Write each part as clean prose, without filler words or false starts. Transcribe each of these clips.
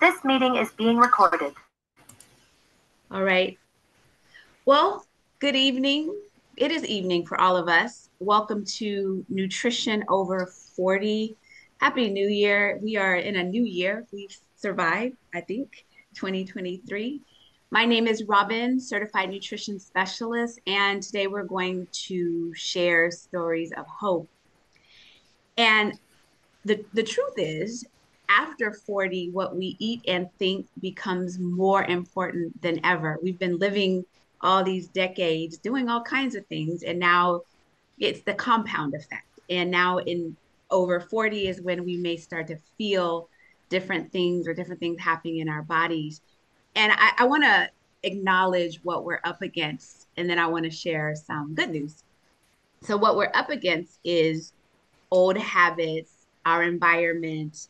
This meeting is being recorded. All right. Well, good evening. It is evening for all of us. Welcome to Nutrition Over 40. Happy New Year. We are in a new year. We've survived, I think, 2023. My name is Robin, certified nutrition specialist, and today we're going to share stories of hope. And the truth is, after 40, what we eat and think becomes more important than ever. We've been living all these decades doing all kinds of things, and now it's the compound effect. And now in over 40 is when we may start to feel different things or different things happening in our bodies. And I want to acknowledge what we're up against, and then I want to share some good news. So, what we're up against is old habits, our environment,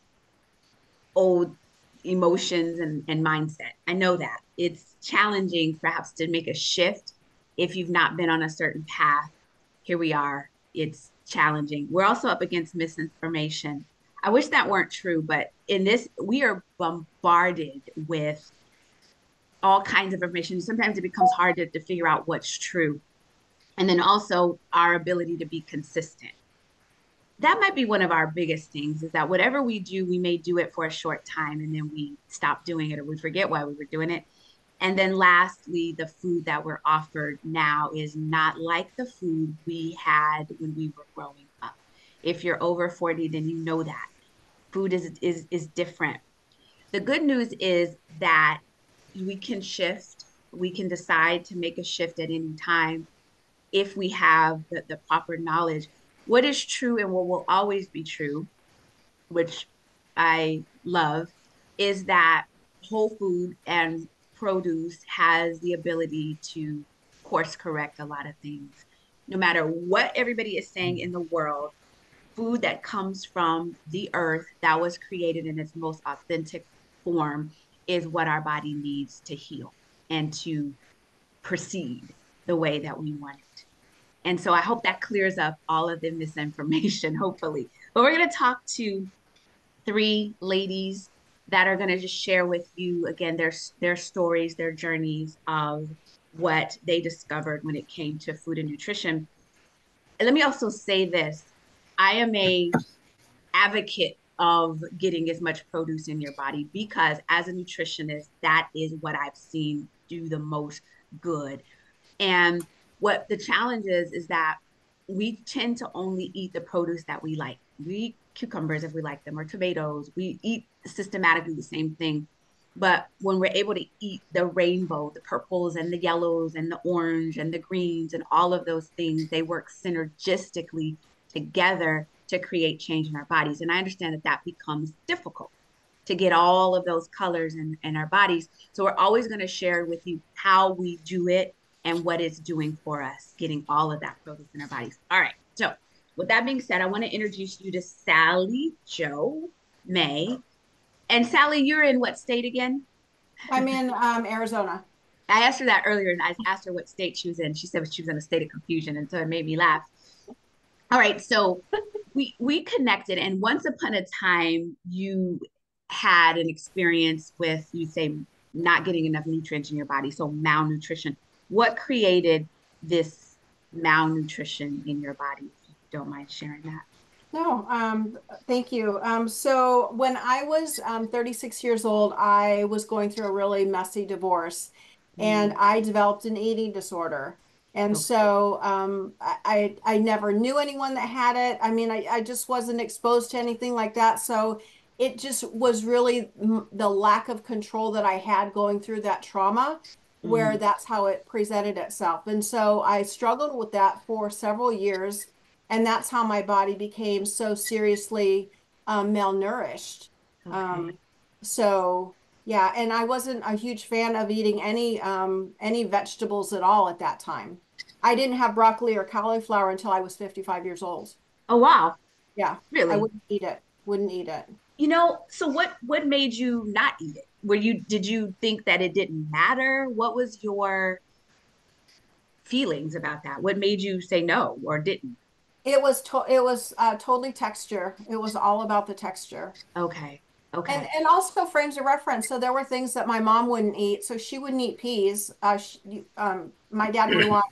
old emotions and mindset. I know that it's challenging perhaps to make a shift if you've not been on a certain path. Here we are. It's challenging. We're also up against misinformation. I wish that weren't true, but in this, we are bombarded with all kinds of information. Sometimes it becomes hard to figure out what's true. And then also our ability to be consistent. That might be one of our biggest things is that whatever we do, we may do it for a short time and then we stop doing it or we forget why we were doing it. And then lastly, the food that we're offered now is not like the food we had when we were growing up. If you're over 40, then you know that food is different. The good news is that we can shift, we can decide to make a shift at any time if we have the proper knowledge. What is true and what will always be true, which I love, is that whole food and produce has the ability to course correct a lot of things. No matter what everybody is saying in the world, food that comes from the earth that was created in its most authentic form is what our body needs to heal and to proceed the way that we want it. And so I hope that clears up all of the misinformation, hopefully. But we're going to talk to three ladies that are going to just share with you again their stories, their journeys of what they discovered when it came to food and nutrition. And let me also say this. I am a advocate of getting as much produce in your body because as a nutritionist, that is what I've seen do the most good. And what the challenge is that we tend to only eat the produce that we like. We eat cucumbers if we like them, or tomatoes. We eat systematically the same thing. But when we're able to eat the rainbow, the purples and the yellows and the orange and the greens and all of those things, they work synergistically together to create change in our bodies. And I understand that that becomes difficult to get all of those colors in our bodies. So we're always going to share with you how we do it and what it's doing for us, getting all of that produce in our bodies. All right. So with that being said, I want to introduce you to Sally Joe May. And Sally, you're in what state again? I'm in Arizona. I asked her that earlier and I asked her what state she was in. She said she was in a state of confusion. And so it made me laugh. All right. So we connected and once upon a time you had an experience with you say not getting enough nutrients in your body, so malnutrition. What created this malnutrition in your body, if you don't mind sharing that? No, thank you. So when I was 36 years old, I was going through a really messy divorce and Mm, I developed an eating disorder. And okay. so I never knew anyone that had it. I mean, I just wasn't exposed to anything like that. So it just was really the lack of control that I had going through that trauma, where Mm, that's how it presented itself. And so I struggled with that for several years. And that's how my body became so seriously malnourished. okay. Um, so yeah, and I wasn't a huge fan of eating any vegetables at all at that time. I didn't have broccoli or cauliflower until I was 55 years old. Oh wow, Yeah, I really? wouldn't eat it. Wouldn't eat it. So what made you not eat it? Were you did you think that it didn't matter? What was your feelings about that? What made you say no or didn't? It was totally texture. It was all about the texture. Okay. Okay. And also frames of reference. So there were things that my mom wouldn't eat. So she wouldn't eat peas. My dad would want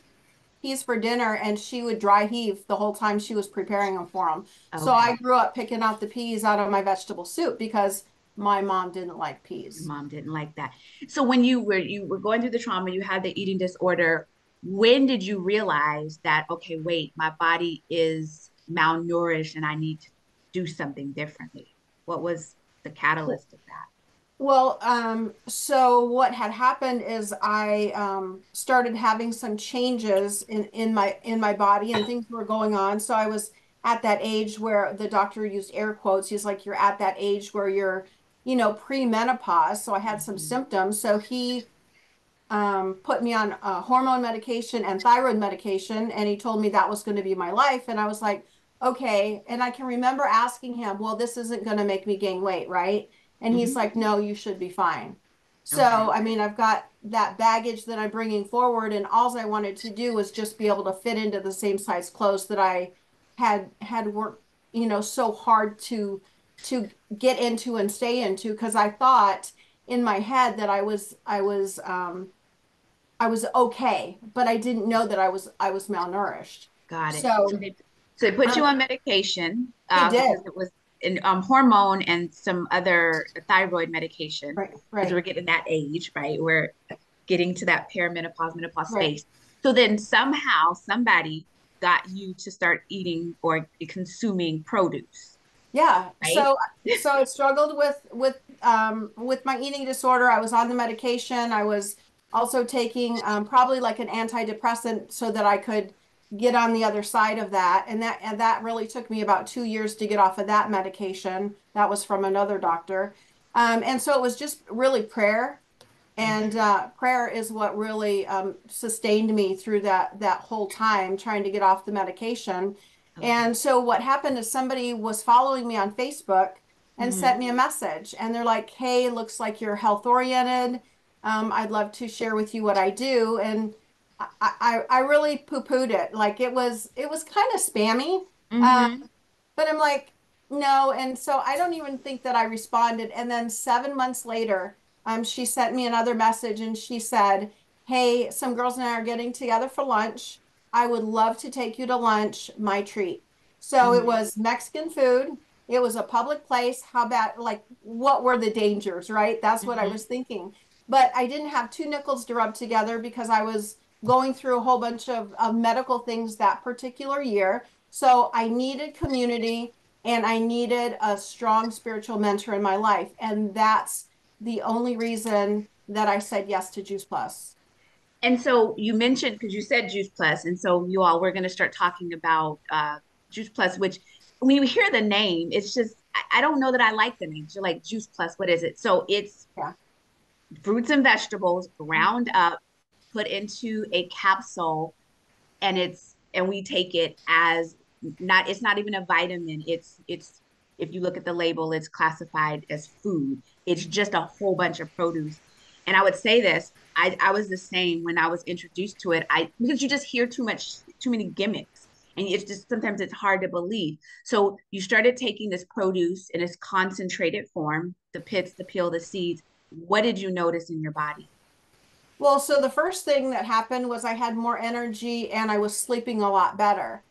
peas for dinner, and she would dry heave the whole time she was preparing them for him. So I Okay. grew up picking out the peas out of my vegetable soup because my mom didn't like Your peas. mom didn't like that. So when you were going through the trauma, you had the eating disorder. When did you realize that, okay, wait, my body is malnourished and I need to do something differently? What was the catalyst of that? Well, so what had happened is I started having some changes in my body and things were going on. So I was at that age where the doctor used air quotes. He's like, you're at that age where you're, pre-menopause. So I had some Mhm. symptoms. So he put me on hormone medication and thyroid medication, and he told me that was going to be my life. And I was like, okay. And I can remember asking him, well, this isn't going to make me gain weight, right? And he's Mhm. like, no, you should be fine. So, Okay. I mean, I've got that baggage that I'm bringing forward, and all I wanted to do was just be able to fit into the same size clothes that I had worked, so hard to get into and stay into because I thought in my head that I was okay, but I didn't know that I was malnourished. Got it. So So they put you um, on medication they did. because it was an hormone and some other thyroid medication Right, because we're right, getting that age, right? We're getting to that perimenopause, menopause right. space. So then somehow somebody got you to start eating or consuming produce, Yeah. right? So I struggled with my eating disorder. I was on the medication. I was also taking probably like an antidepressant so that I could get on the other side of that. And that really took me about 2 years to get off of that medication. That was from another doctor. And so it was just really prayer. And Okay. prayer is what really sustained me through that whole time trying to get off the medication. Okay. And so what happened is somebody was following me on Facebook and sent Hmm. me a message, and they're like, "Hey, looks like you're health oriented. I'd love to share with you what I do." And I really poo-pooed it, like it was kind of spammy. Um, Hmm. but I'm like, no. And so I don't even think that I responded. And then 7 months later, she sent me another message and she said, hey, some girls and I are getting together for lunch. I would love to take you to lunch, my treat. So it Hmm. was Mexican food. It was a public place. How about, like, what were the dangers, right? That's what I Hmm. was thinking. But I didn't have two nickels to rub together because I was going through a whole bunch of medical things that particular year. So I needed community and I needed a strong spiritual mentor in my life. And that's the only reason that I said yes to Juice Plus. And so you mentioned, because you said Juice Plus, and so you all, we're going to start talking about Juice Plus, which when you hear the name, it's just, I don't know that I like the name. You're like, Juice Plus, what is it? So it's Yeah. fruits and vegetables ground up, put into a capsule, and we take it as not, it's not even a vitamin. It's, if you look at the label, it's classified as food. It's just a whole bunch of produce. And I would say this, I was the same when I was introduced to it. Because you just hear too many gimmicks. And it's just sometimes it's hard to believe. So you started taking this produce in its concentrated form, the pits, the peel, the seeds. What did you notice in your body? Well, so the first thing that happened was I had more energy and I was sleeping a lot better.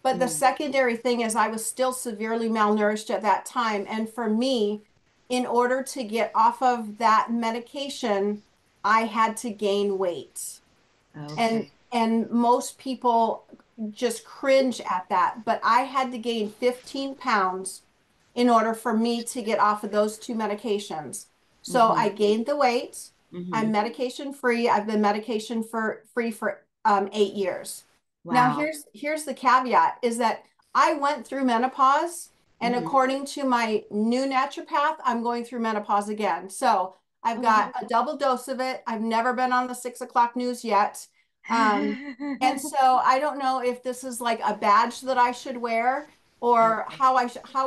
But the Mm, secondary thing is I was still severely malnourished at that time. And for me, in order to get off of that medication, I had to gain weight. And okay. and most people just cringe at that, but I had to gain 15 pounds in order for me to get off of those two medications. So I Hmm. gained the weight. I'm Hmm. medication free. I've been medication for free for 8 years. Now Wow. here's the caveat is that I went through menopause, and Hmm. according to my new naturopath, I'm going through menopause again. So I've got Oh. a double dose of it. I've never been on the 6 o'clock news yet. Um, and so I don't know if this is like a badge that I should wear or Okay. how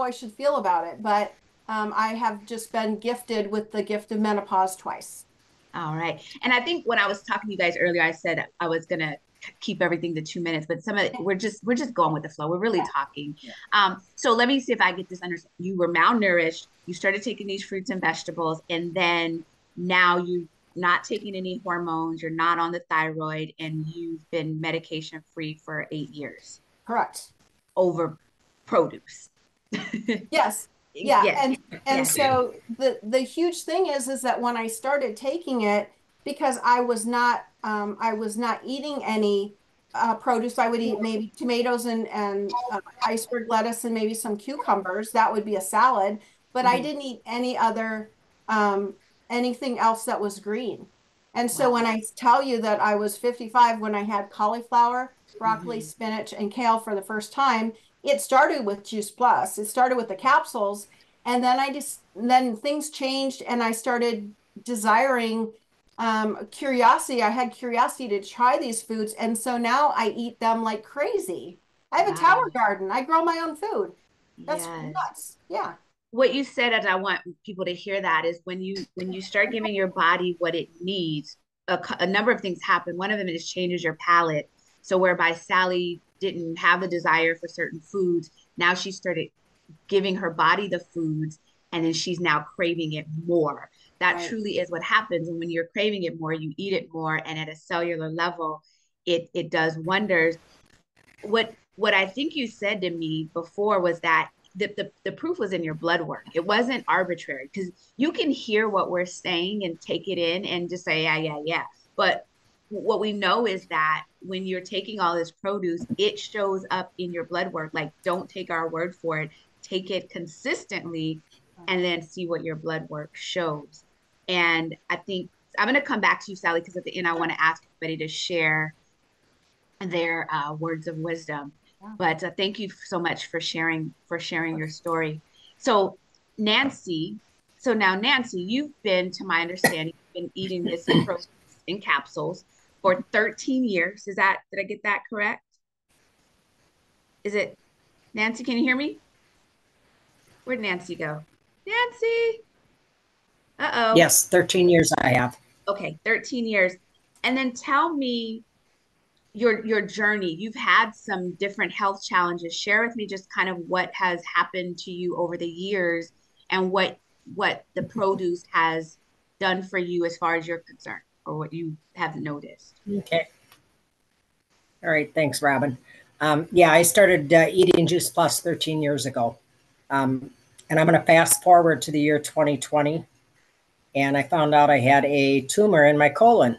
I should feel about it. But I have just been gifted with the gift of menopause twice. All right. And I think when I was talking to you guys earlier, I said I was gonna keep everything to 2 minutes, but some of it, we're just going with the flow. We're really Yeah. talking. Yeah. So let me see if I get this understood. You were malnourished, you started taking these fruits and vegetables, and then now you not taking any hormones, you're not on the thyroid, and you've been medication free for 8 years Correct. over produce. Yes. Yeah. Yes, And yes. so the huge thing is that when I started taking it, because I was not eating any produce. I would eat maybe tomatoes and iceberg lettuce and maybe some cucumbers. That would be a salad. But I Mhm. didn't eat any other um, anything else that was green. And so Wow. when I tell you that I was 55 when I had cauliflower, broccoli, Hmm. spinach, and kale for the first time, it started with Juice Plus. It started with the capsules, and then things changed, and I started desiring curiosity. I had curiosity to try these foods, and so now I eat them like crazy. I have a tower Wow. garden. I grow my own food. That's Yes. nuts. Yeah. What you said, as I want people to hear that, is when you start giving your body what it needs, a number of things happen. One of them is changes your palate. So whereby Sally didn't have the desire for certain foods, now she started giving her body the foods, and then she's now craving it more. That Right. truly is what happens. And when you're craving it more, you eat it more, and at a cellular level, it does wonders. What I think you said to me before was that the proof was in your blood work. It wasn't arbitrary, because you can hear what we're saying and take it in and just say, yeah, yeah, yeah. But what we know is that when you're taking all this produce, it shows up in your blood work. Like, don't take our word for it. Take it consistently and then see what your blood work shows. And I think I'm going to come back to you, Sally, because at the end, I want to ask everybody to share their words of wisdom. Yeah. But thank you so much for sharing your story. So Nancy, so now Nancy, you've been, to my understanding, been eating this produce in capsules for 13 years. Did I get that correct? Is it Nancy? Can you hear me? Where'd Nancy go? Nancy. Uh-oh. Yes, 13 years I have. Okay, 13 years. And then tell me your journey. You've had some different health challenges. Share with me just kind of what has happened to you over the years, and what the produce has done for you as far as you're concerned, or what you have noticed. Okay. All right. Thanks, Robin. Yeah, I started eating Juice Plus 13 years ago. Um, and I'm going to fast forward to the year 2020. And I found out I had a tumor in my colon.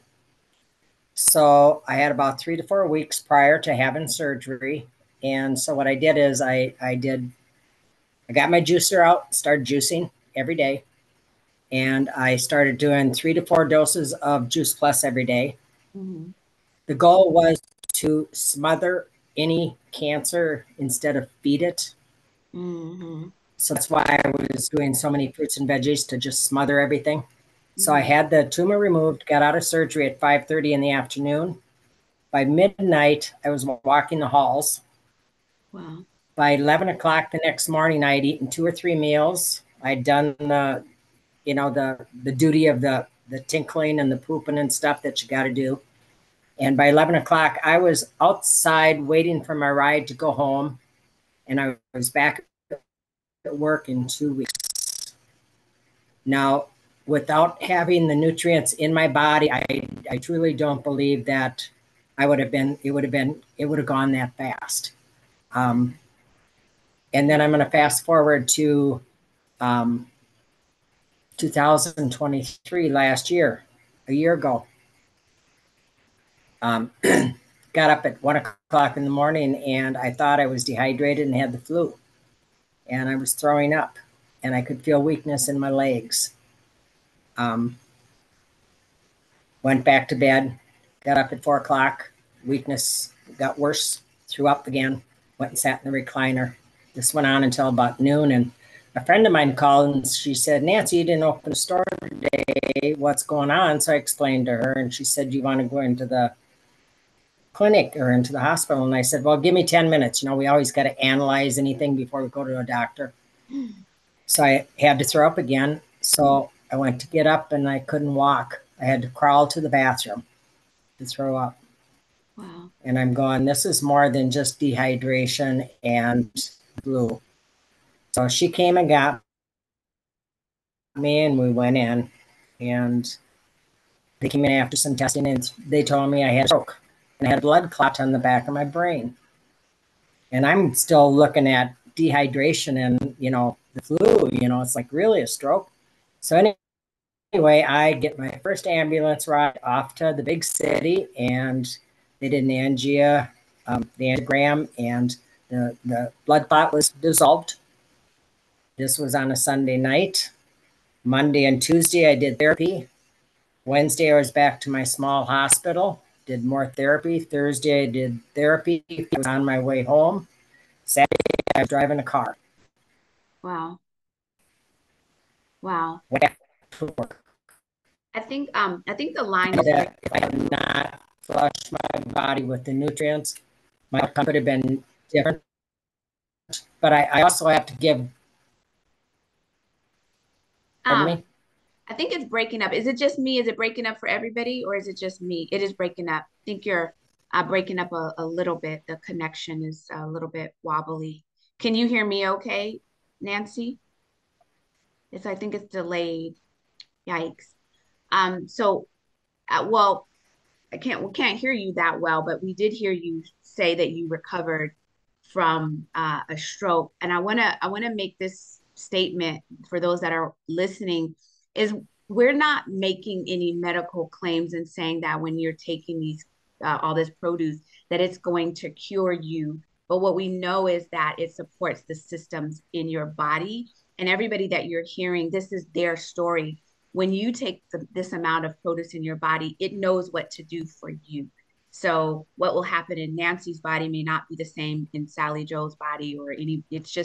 So I had about 3 to 4 weeks prior to having surgery. And so what I did is I got my juicer out, started juicing every day. And I started doing 3 to 4 doses of Juice Plus every day. Mhm. The goal was to smother any cancer instead of feed it. Mhm. So that's why I was doing so many fruits and veggies, to just smother everything. So I Mhm. had the tumor removed, got out of surgery at 5:30 in the afternoon. By midnight, I was walking the halls. Wow. By 11 o'clock the next morning, I had eaten 2 or 3 meals. I'd done the duty of the tinkling and the pooping and stuff that you got to do. And by 11 o'clock, I was outside waiting for my ride to go home. And I was back at work in 2 weeks. Now, without having the nutrients in my body, I truly don't believe that it would have gone that fast. Um, and then I'm going to fast forward to um, 2023, last year, a year ago. Um, got up at 1 o'clock in the morning, and I thought I was dehydrated and had the flu. And I was throwing up, and I could feel weakness in my legs. Um, Went back to bed, got up at 4 o'clock, weakness got worse, threw up again, went and sat in the recliner. This went on until about noon, and a friend of mine called and she said, "Nancy, you didn't open the store today. What's going on?" So I explained to her, and she said, "Do you want to go into the clinic or into the hospital?" And I said, "Well, give me 10 minutes. We always got to analyze anything before we go to a doctor." So I had to throw up again. So I went to get up and I couldn't walk. I had to crawl to the bathroom to throw up. Wow. And I'm going, this is more than just dehydration and flu. So she came and got me, and we went in, and they came in after some testing, and they told me I had a stroke and I had a blood clot on the back of my brain. And I'm still looking at dehydration and, the flu, it's like really a stroke. So anyway, I get my first ambulance ride off to the big city, and they did an the angiogram, and the blood clot was dissolved. This was on a Sunday night. Monday and Tuesday, I did therapy. Wednesday, I was back to my small hospital, did more therapy. Thursday, I did therapy. I was on my way home. Saturday, I was driving a car. Wow. Wow. Went back to work. I think the line is That if I had not flushed my body with the nutrients, my outcome could have been different. But I also have to give, pardon um me. I think it's breaking up. Is it just me? Is it breaking up for everybody, or is it just me? It is breaking up. I think you're breaking up a little bit. The connection is a little bit wobbly. Can you hear me okay, Nancy? I think it's delayed. Yikes. So well, we can't hear you that well, but we did hear you say that you recovered from a stroke. And I wanna make this statement for those that are listening is we're not making any medical claims and saying that when you're taking these all this produce that it's going to cure you. But what we know is that it supports the systems in your body. And everybody that you're hearing, this is their story. When you take this amount of produce in your body, it knows what to do for you. So what will happen in Nancy's body may not be the same in Sally Joe's body or any, it's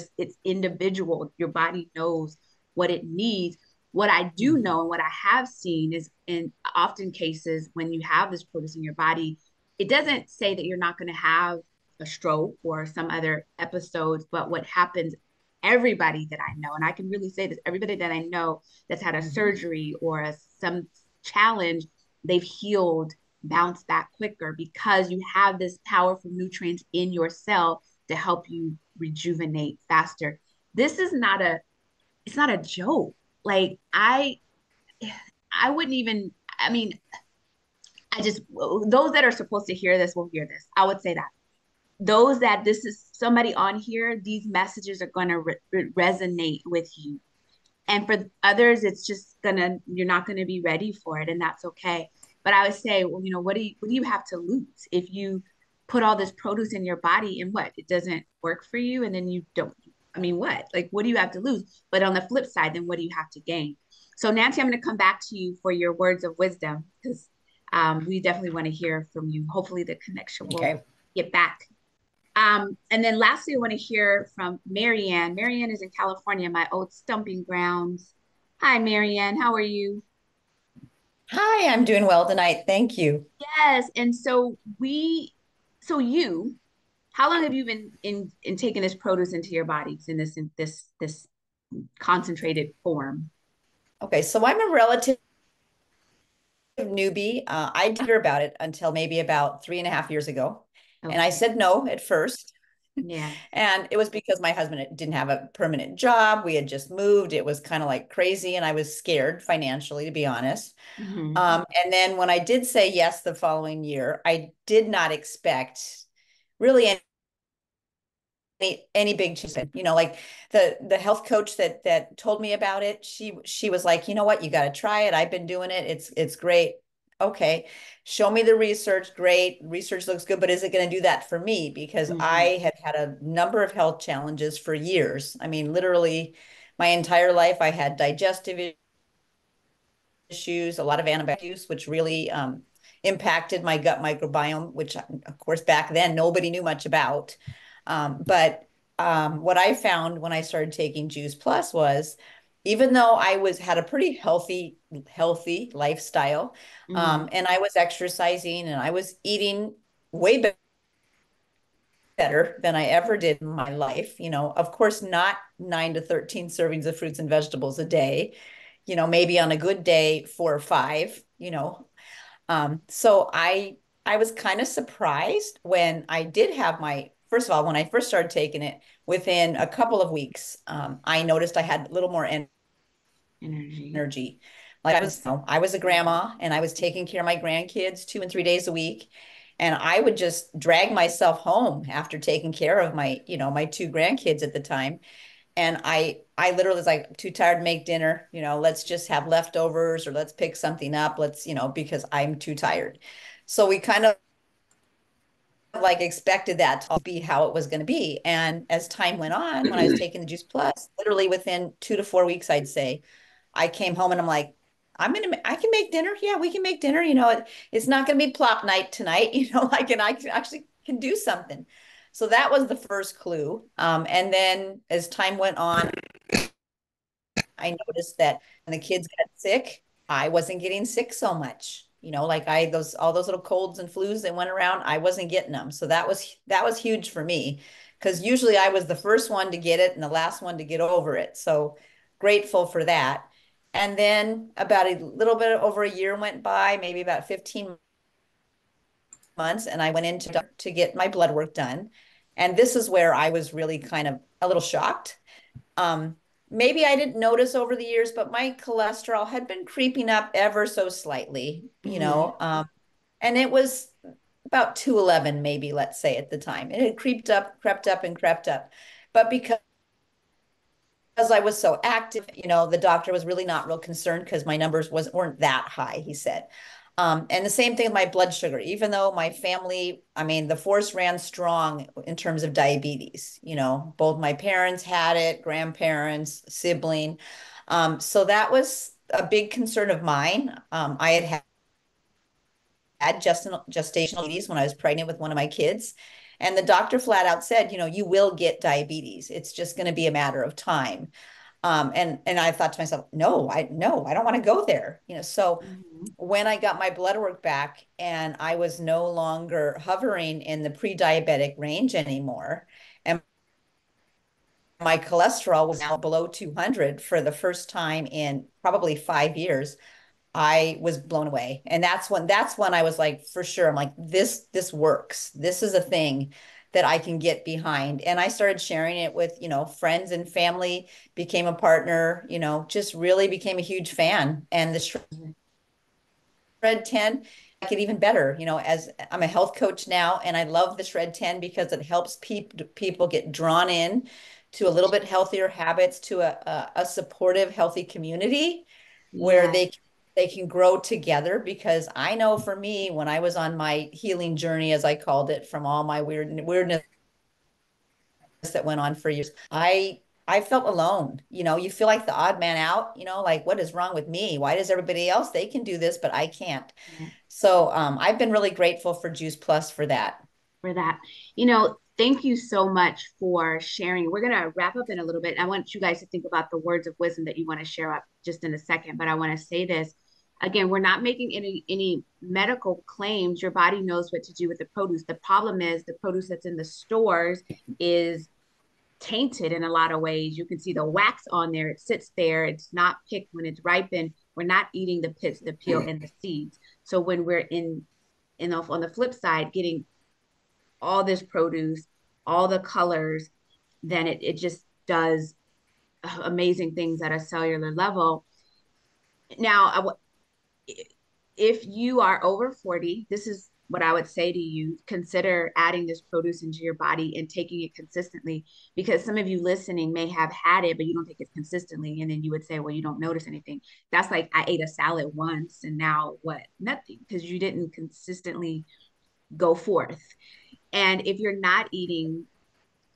individual. Your body knows what it needs. What I do know and what I have seen is in often cases when you have this produce in your body, it doesn't say that you're not going to have a stroke or some other episodes, but what happens, everybody that I know, and I can really say this, everybody that I know that's had a surgery or some challenge, they've healed, bounced back quicker because you have this powerful nutrients in your cell to help you rejuvenate faster. This is not a it's not a joke. Like I wouldn't even I mean, I just those that are supposed to hear this will hear this. I would say that those that this is somebody on here, these messages are going to resonate with you. And for others, it's just you're not gonna be ready for it, and that's okay. But I would say, well, what do you have to lose if you put all this produce in your body and what? It doesn't work for you, and then you don't. I mean, what? Like, what do you have to lose? But on the flip side, then what do you have to gain? So, Nancy, I'm going to come back to you for your words of wisdom because we definitely want to hear from you. Hopefully, the connection will Okay. get back. And then lastly, I want to hear from Marianne. Marianne is in California, my old stomping grounds. Hi, Marianne. How are you? Hi, I'm doing well tonight. Thank you. Yes. And so you, how long have you been in taking this produce into your bodies in this concentrated form? Okay, so I'm a relative newbie. I didn't hear about it until maybe about 3.5 years ago. And I Okay. said no at first. Yeah. And it was because my husband didn't have a permanent job. We had just moved. It was kind of like crazy. And I was scared financially, to be honest. Hmm. And then when I did say yes the following year, I did not expect really any big change. Like the health coach that told me about it, she was like, you know what, you got to try it. I've been doing it. It's great. Okay, show me the research. Great, research looks good, but is it going to do that for me? Because Hmm. I had had a number of health challenges for years. I mean, literally my entire life. I had digestive issues, a lot of antibiotic use, which really impacted my gut microbiome, which, of course, back then nobody knew much about. But what I found when I started taking Juice Plus was, even though I had a pretty healthy lifestyle, Hmm. and I was exercising and I was eating way better than I ever did in my life. Of course, not 9 to 13 servings of fruits and vegetables a day, maybe on a good day, 4 or 5. So I I was kind of surprised when I did have my, first of all, when I first started taking it, within a couple of weeks, I noticed I had a little more Energy. energy. Like I was a grandma and I was taking care of my grandkids 2 and 3 days a week. And I would just drag myself home after taking care of my, my two grandkids at the time. And I literally was like, too tired to make dinner, let's just have leftovers or let's pick something up. Let's, because I'm too tired. So we kind of like expected that to be how it was going to be. And as time went on, when I was taking the Juice Plus, literally within 2 to 4 weeks, I'd say, I came home and I'm like, I can make dinner. Yeah, we can make dinner. It's not going to be plop night tonight, like, and I can actually can do something. So that was the first clue. And then as time went on, I noticed that when the kids got sick, I wasn't getting sick so much. Like all those little colds and flus that went around, I wasn't getting them. So that was huge for me because usually I was the first one to get it and the last one to get over it. So grateful for that. And then about a little bit over a year went by, maybe about 15 months, and I went in to get my blood work done. And this is where I was really kind of a little shocked. Um, Maybe I didn't notice over the years, but my cholesterol had been creeping up ever so slightly, and it was about 211, maybe, let's say at the time. It had crept up and crept up. But because I was so active, the doctor was really not real concerned because my numbers weren't that high, he said. And the same thing with my blood sugar, even though my family, I mean, the force ran strong in terms of diabetes, both my parents had it, grandparents, sibling. So that was a big concern of mine. I had gestational diabetes when I was pregnant with one of my kids. And the doctor flat out said, you will get diabetes. It's just going to be a matter of time. And I thought to myself, no, I don't want to go there. So when I got my blood work back and I was no longer hovering in the pre-diabetic range anymore, and my cholesterol was now below 200 for the first time in probably 5 years, I was blown away. And that's when I was like, for sure, I'm like, this works. This is a thing that I can get behind. And I started sharing it with, friends and family, became a partner, just really became a huge fan. And the Shred 10, I get even better, as I'm a health coach now, and I love the Shred 10 because it helps people get drawn in to a little bit healthier habits, to a supportive, healthy community where they can grow together. Because I know for me, when I was on my healing journey, as I called it, from all my weirdness that went on for years, I felt alone. You feel like the odd man out, like, what is wrong with me? Why does everybody else, they can do this, but I can't? Yeah. So I've been really grateful for Juice Plus for that. For that. Thank you so much for sharing. We're going to wrap up in a little bit. I want you guys to think about the words of wisdom that you want to share up just in a second, but I want to say this. Again, we're not making any medical claims. Your body knows what to do with the produce. The problem is the produce that's in the stores is tainted in a lot of ways. You can see the wax on there. It sits there. It's not picked when it's ripened. We're not eating the pits, the peel, and the seeds. So when we're on the flip side, getting all this produce, all the colors, then it just does amazing things at a cellular level. Now, if you are over 40, this is what I would say to you: consider adding this produce into your body and taking it consistently, because some of you listening may have had it, but you don't take it consistently. And then you would say, well, you don't notice anything. That's like, I ate a salad once and now what? Nothing, because you didn't consistently go forth. And if you're not eating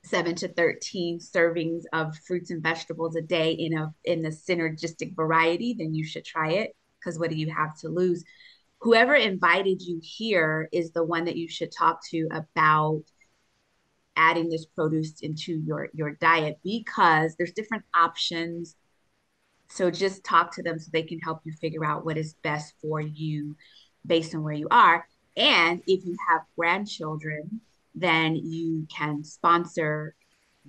7 to 13 servings of fruits and vegetables a day in the synergistic variety, then you should try it, because what do you have to lose? Whoever invited you here is the one that you should talk to about adding this produce into your diet, because there's different options. So just talk to them so they can help you figure out what is best for you based on where you are. And if you have grandchildren, then you can sponsor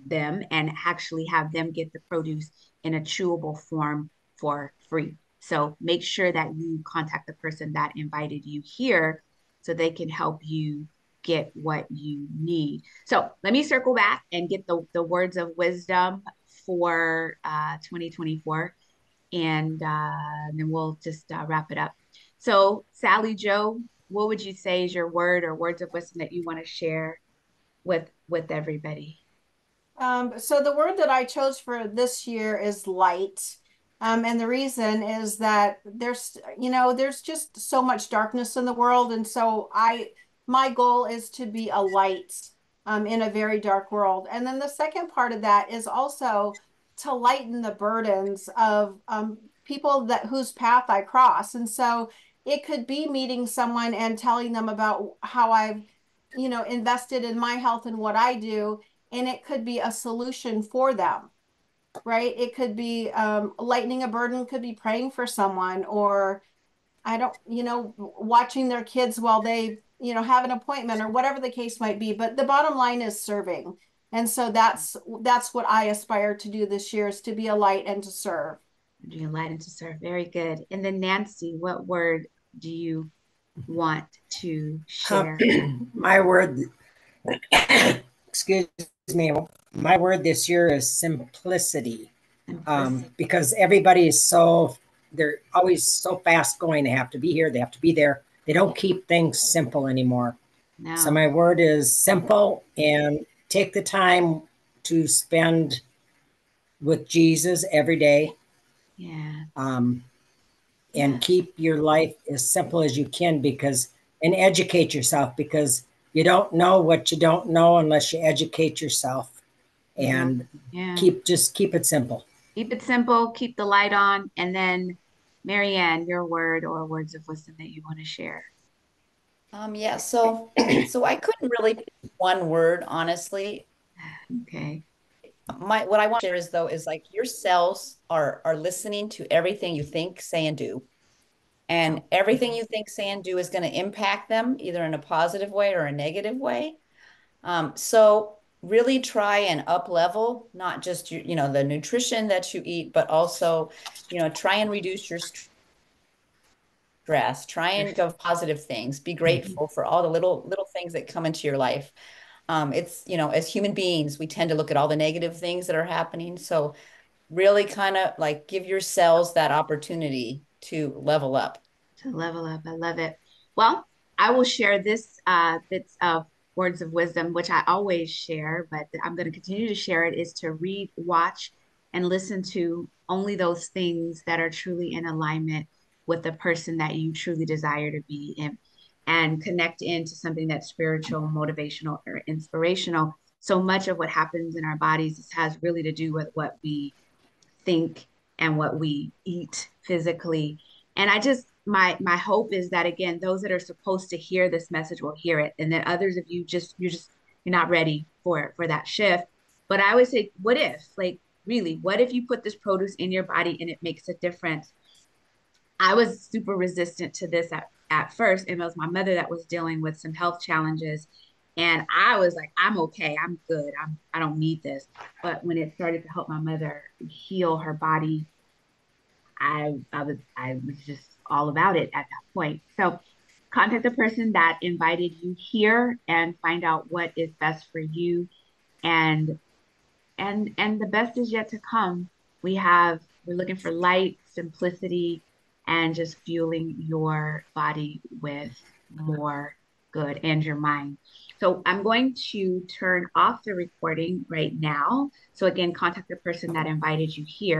them and actually have them get the produce in a chewable form for free. So make sure that you contact the person that invited you here so they can help you get what you need. So let me circle back and get the words of wisdom for 2024, and then we'll just wrap it up. So Sally Joe, what would you say is your word or words of wisdom that you want to share with everybody? So the word that I chose for this year is light. And the reason is that there's just so much darkness in the world. And so my goal is to be a light, in a very dark world. And then the second part of that is also to lighten the burdens of, people whose path I cross. And so it could be meeting someone and telling them about how I've, invested in my health and what I do, and it could be a solution for them, right? It could be, lightening a burden, could be praying for someone, or I don't, watching their kids while they, have an appointment, or whatever the case might be. But the bottom line is serving. And so that's what I aspire to do this year, is to be a light and to serve. Being light and to serve. Very good. And then Nancy, what word do you want to share? My word, excuse me, my word this year is simplicity. Because everybody is they're always so fast going. They have to be here, they have to be there. They don't keep things simple anymore. No. So my word is simple, and take the time to spend with Jesus every day. Yeah. And keep your life as simple as you can, and educate yourself, because you don't know what you don't know unless you educate yourself. And keep it simple. Keep it simple, keep the light on. And then Marianne, your word or words of wisdom that you want to share. Yeah, so I couldn't really pick one word, honestly. Okay. What I want to share is like your cells are listening to everything you think, say, and do. And everything you think, say, and do is going to impact them either in a positive way or a negative way. So really try and up level, not just the nutrition that you eat, but also, try and reduce your stress, try and go positive things, be grateful for all the little things that come into your life. It's, as human beings, we tend to look at all the negative things that are happening. So really kind of like give your cells that opportunity to level up. To level up. I love it. Well, I will share this bits of words of wisdom, which I always share, but I'm going to continue to share it, is to read, watch, and listen to only those things that are truly in alignment with the person that you truly desire to be in, and connect into something that's spiritual, motivational, or inspirational. So much of what happens in our bodies has really to do with what we think and what we eat physically. And I just my hope is that, again, those that are supposed to hear this message will hear it, and that others of you you're not ready for that shift. But I always say, what if, like, really, what if you put this produce in your body and it makes a difference? I was super resistant to this at first, and it was my mother that was dealing with some health challenges. And I was like, I'm okay, I'm good, I don't need this. But when it started to help my mother heal her body, I was just all about it at that point. So contact the person that invited you here and find out what is best for you. And the best is yet to come. We're looking for light, simplicity, and just fueling your body with more good, and your mind. So I'm going to turn off the recording right now. So again, contact the person that invited you here.